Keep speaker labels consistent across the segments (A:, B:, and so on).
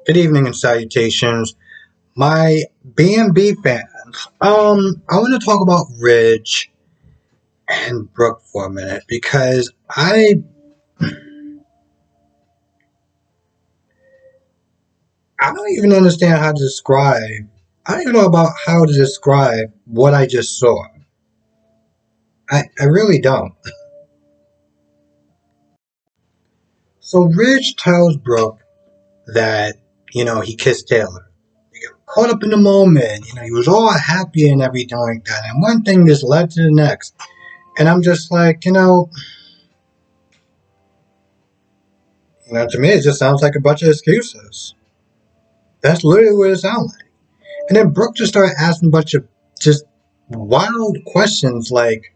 A: Good evening and salutations, my B&B fans. I want to talk about Ridge and Brooke for a minute because I don't even understand how to describe. I don't even know about how to describe what I just saw. I really don't. So Ridge tells Brooke that he kissed Taylor. He got caught up in the moment. He was all happy and everything like that. And one thing just led to the next. And I'm just like, to me, it just sounds like a bunch of excuses. That's literally what it sounds like. And then Brooke just started asking a bunch of just wild questions like,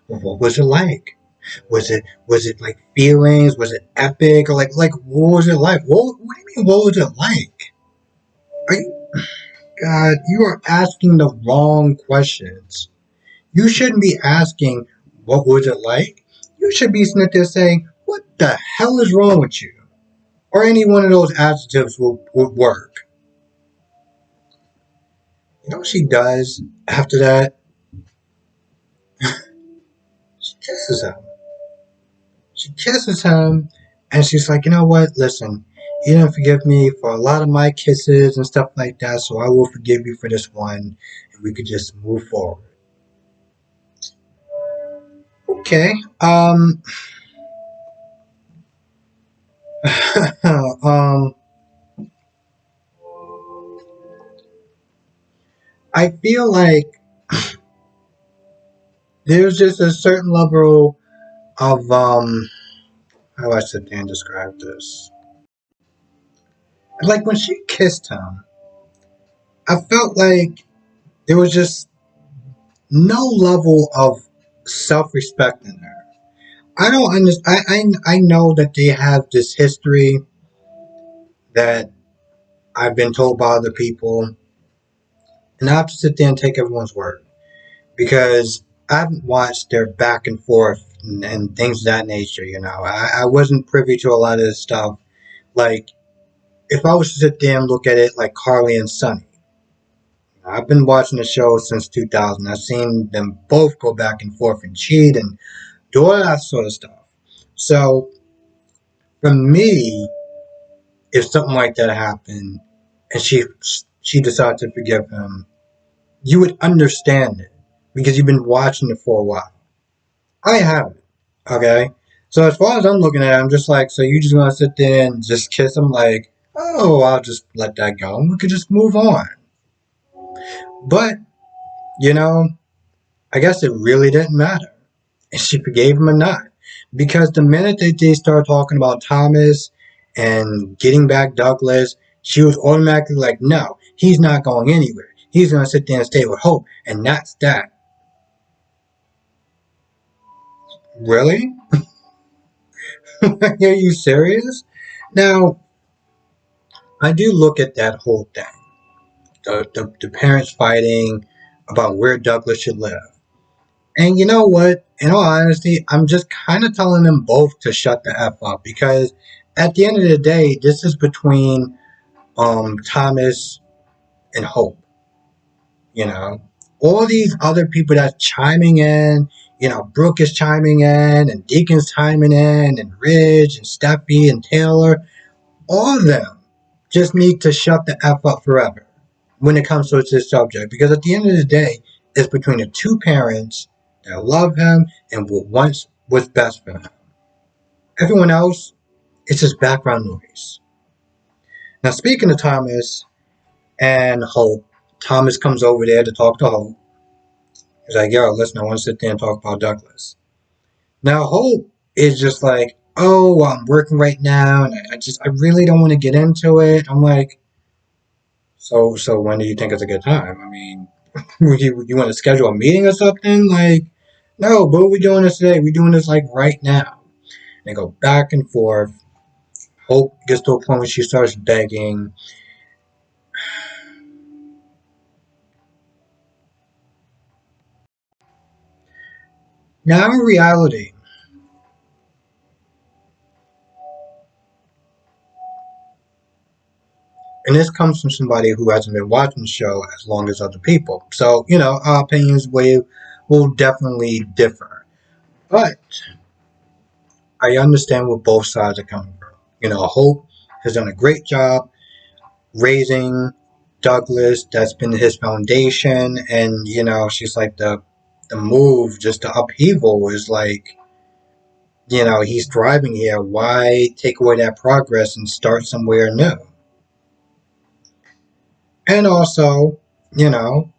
A: well, what was it like? Was it like feelings? Was it epic? Or like what was it like? What do you mean? What was it like? Are you, God, you are asking the wrong questions. You shouldn't be asking what was it like. You should be sitting there saying, what the hell is wrong with you? Or any one of those adjectives would work. You know what she does after that? She kisses him. She kisses him, and she's like, you know what? Listen, you didn't forgive me for a lot of my kisses and stuff like that, so I will forgive you for this one, and we could just move forward. Okay. um, I feel like there's just a certain level of how do I sit there and describe this? Like when she kissed him, I felt like there was just no level of self-respect in her. I don't understand. I know that they have this history that I've been told by other people, and I have to sit there and take everyone's word because I haven't watched their back and forth and things of that nature. I wasn't privy to a lot of this stuff. Like if I was to sit there and look at it like Carly and Sunny, I've been watching the show since 2000. I've seen them both go back and forth and cheat and do all that sort of stuff. So for me, if something like that happened and she decided to forgive him, you would understand it because you've been watching it for a while. I haven't. Okay? So as far as I'm looking at it, I'm just like, so you just gonna sit there and just kiss him like, oh, I'll just let that go and we could just move on. But, you know, I guess it really didn't matter if she forgave him or not. Because the minute that they started talking about Thomas and getting back Douglas, she was automatically like, no, he's not going anywhere. He's going to sit there and stay with Hope. And that's that. Really? Are you serious? Now, I do look at that whole thing. The parents fighting about where Douglas should live. And you know what? In all honesty, I'm just kind of telling them both to shut the F up because at the end of the day, this is between Thomas and Hope. You know, all these other people that's chiming in. Brooke is chiming in, and Deacon's chiming in, and Ridge and Steffi and Taylor. All of them just need to shut the F up forever when it comes to this subject because at the end of the day, it's between the two parents that love him and what wants what's best for him. Everyone else, it's just background noise. Now, speaking of Thomas and Hope, Thomas comes over there to talk to Hope. He's like, yo, listen, I want to sit there and talk about Douglas. Now, Hope is just like, oh, I'm working right now, and I really don't want to get into it. I'm like, so when do you think it's a good time? I mean, you want to schedule a meeting or something? Like, no, but we're doing this today. We're doing this like right now. They go back and forth. Hope gets to a point where she starts begging. Now, in reality, And this comes from somebody who hasn't been watching the show as long as other people. So, our opinions will definitely differ. But I understand where both sides are coming from. Hope has done a great job raising Douglas. That's been his foundation. And, she's like the move, just the upheaval is like, he's thriving here. Why take away that progress and start somewhere new? And also, you know,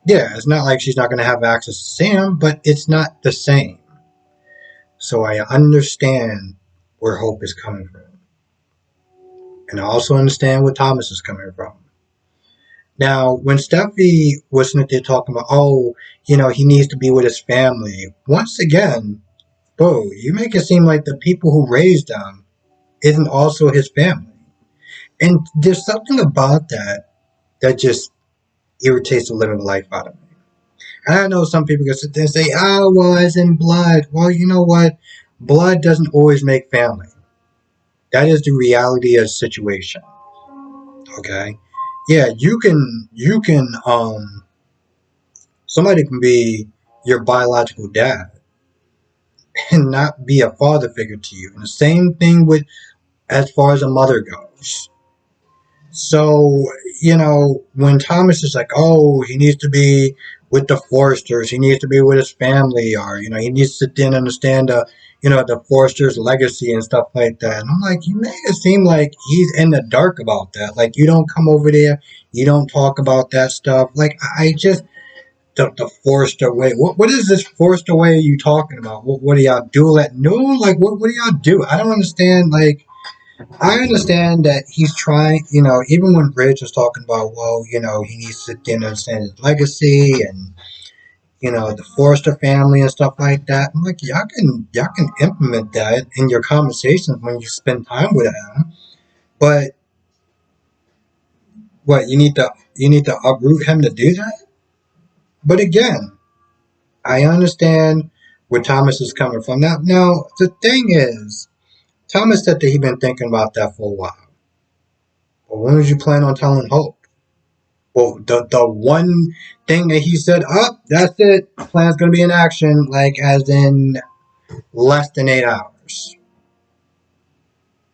A: yeah, it's not like she's not going to have access to Sam, but it's not the same. So I understand where Hope is coming from. And I also understand where Thomas is coming from. Now, when Steffi was sitting there talking about, he needs to be with his family, once again, bro, you make it seem like the people who raised him isn't also his family. And there's something about that just irritates the living life out of me. And I know some people can sit there and say, well, it's in blood. Well, you know what? Blood doesn't always make family. That is the reality of the situation. Okay? Yeah, somebody can be your biological dad and not be a father figure to you. And the same thing with as far as a mother goes. So, when Thomas is like, he needs to be with the Forsters, he needs to be with his family, or, he needs to then understand the Forsters' legacy and stuff like that. And I'm like, you make it seem like he's in the dark about that. Like, you don't come over there, you don't talk about that stuff. Like, I just, the Forster way. What is this Forster way you talking about? What do y'all do at noon? Like, what do y'all do? I don't understand, like, I understand that he's trying, even when Bridge was talking about, well, he needs to then understand his legacy and, the Forrester family and stuff like that. I'm like, y'all can implement that in your conversations when you spend time with him. But what, you need to uproot him to do that? But again, I understand where Thomas is coming from. Now the thing is, Thomas said that he'd been thinking about that for a while. But when did you plan on telling Hope? Well, the one thing that he said, that's it. Plan's gonna be in action, like as in less than 8 hours.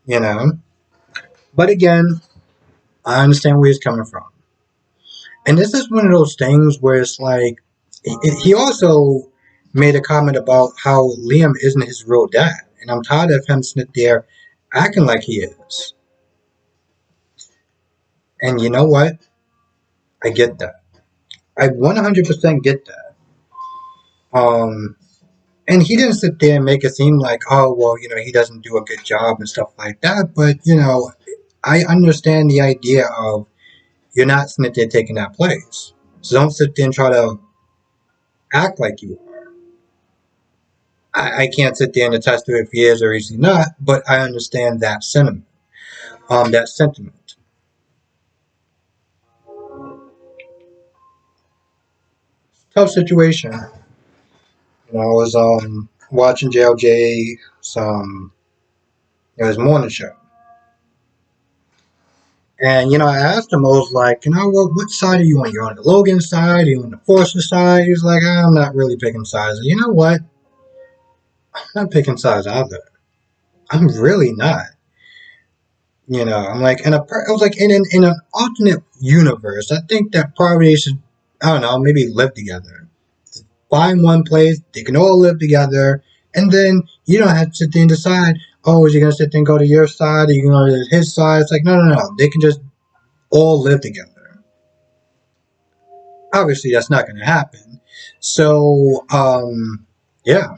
A: You know. But again, I understand where he's coming from, and this is one of those things where it's like he also made a comment about how Liam isn't his real dad, and I'm tired of him sitting there acting like he is. And you know what? I get that. I 100% get that. And he didn't sit there and make it seem like, well, he doesn't do a good job and stuff like that. But, I understand the idea of you're not sitting there taking that place. So don't sit there and try to act like you are. I can't sit there and attest to if he is or is he not, but I understand that sentiment. That sentiment. Tough situation. I was watching JLJ his morning show. And, I asked him, I was like, what side are you on? You're on the Logan side? Are you on the Forster side? He was like, I'm not really picking sides. You know what? I'm not picking sides either. I'm really not. I'm like, I was like, in an alternate universe, I think that probably they should, I don't know, maybe live together. Find one place, they can all live together, and then you don't have to sit there and decide, is he going to sit there and go to your side? Are you going to go to his side? It's like, no. They can just all live together. Obviously, that's not going to happen. So, yeah.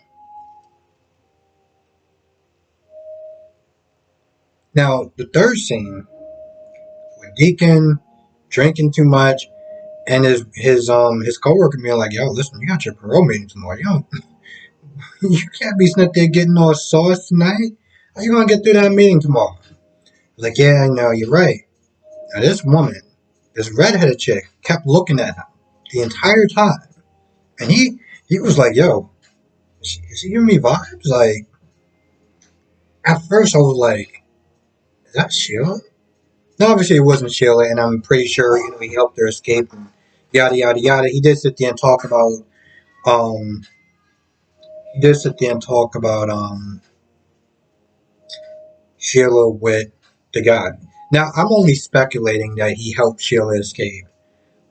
A: Now, the third scene, with Deacon drinking too much, and his coworker being like, "Yo, listen, you got your parole meeting tomorrow. You can't be sitting there getting all sauce tonight. How you gonna get through that meeting tomorrow?" I was like, "Yeah, I know, you're right." Now, this woman, this redheaded chick, kept looking at him the entire time, and he was like, "Yo, is he giving me vibes?" Like, at first, I was like, "Is that Sheila?" Now, obviously, it wasn't Sheila, and I'm pretty sure he helped her escape and yada yada yada. He did sit there and talk about um he did sit there and talk about Sheila with the guy. Now, I'm only speculating that he helped Sheila escape.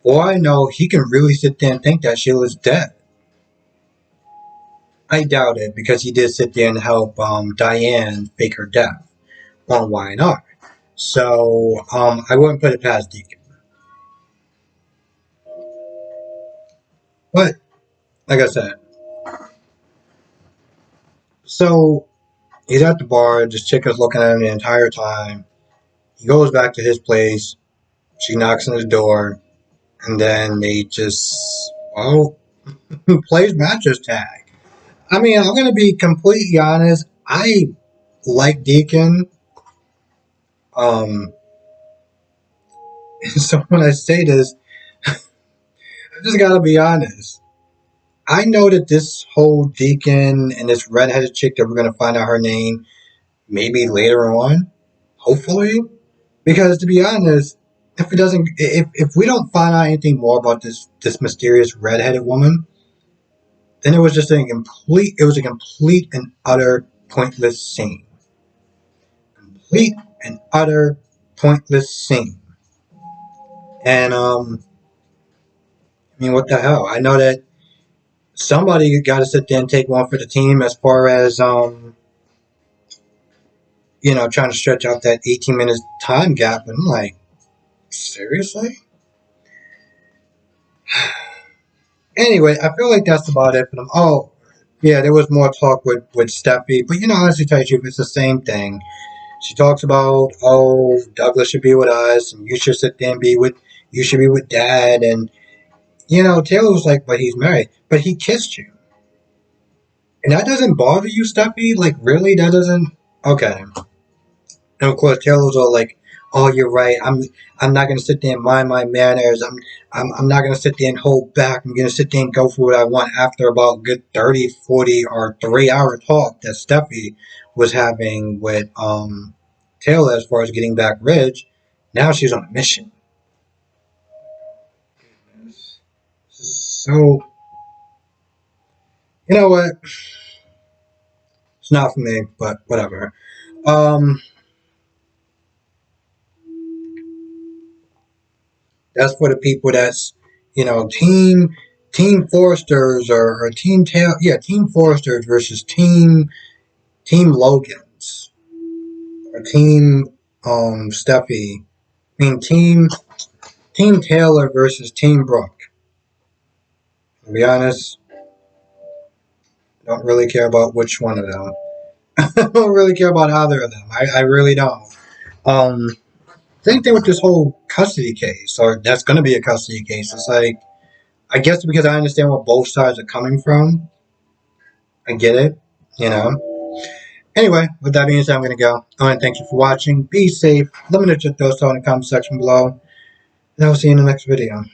A: For I know, he can really sit there and think that Sheila's dead. I doubt it because he did sit there and help Diane fake her death on Y&R. So I wouldn't put it past Deacon. But like I said, so he's at the bar. This chick is looking at him the entire time. He goes back to his place. She knocks on the door, and then they just plays mattress tag. I mean, I'm gonna be completely honest. I like Deacon. Um, so when I say this, I just gotta be honest. I know that this whole Deacon and this redheaded chick that we're gonna find out her name maybe later on, hopefully, because to be honest, if it doesn't, if we don't find out anything more about this mysterious redheaded woman, then it was a complete and utter pointless scene. Complete and utter pointless scene. And I mean, what the hell? I know that somebody got to sit there and take one for the team as far as trying to stretch out that 18 minutes time gap. And I'm like, seriously? Anyway, I feel like that's about it for them. Oh, yeah, there was more talk with Steffi, but honestly, tell you the truth, it's the same thing. She talks about, oh, Douglas should be with us, and you should sit there and you should be with Dad, and Taylor was like, but he's married, but he kissed you, and that doesn't bother you, Steffi? Like, really, that doesn't? Okay. And of course, Taylor's all like, "Oh, you're right. I'm not gonna sit there and mind my manners. I'm not gonna sit there and hold back. I'm gonna sit there and go for what I want." After about a good 30, 40, or 3 hour talk that Steffi was having with Taylor as far as getting back Ridge, now she's on a mission. So you know what? It's not for me, but whatever. Um, That's for the people that's team Foresters or team Foresters versus team Logans or team Steffi. I mean team Taylor versus team Brooke. To be honest, I don't really care about which one of them. I don't really care about either of them. I really don't. Um, Same thing with this whole custody case, or that's going to be a custody case. It's like, I guess because I understand where both sides are coming from, I get it, you know. Anyway, with that being said, I'm going to go. I want to thank you for watching. Be safe. Let me know your thoughts down in the comment section below. And I'll see you in the next video.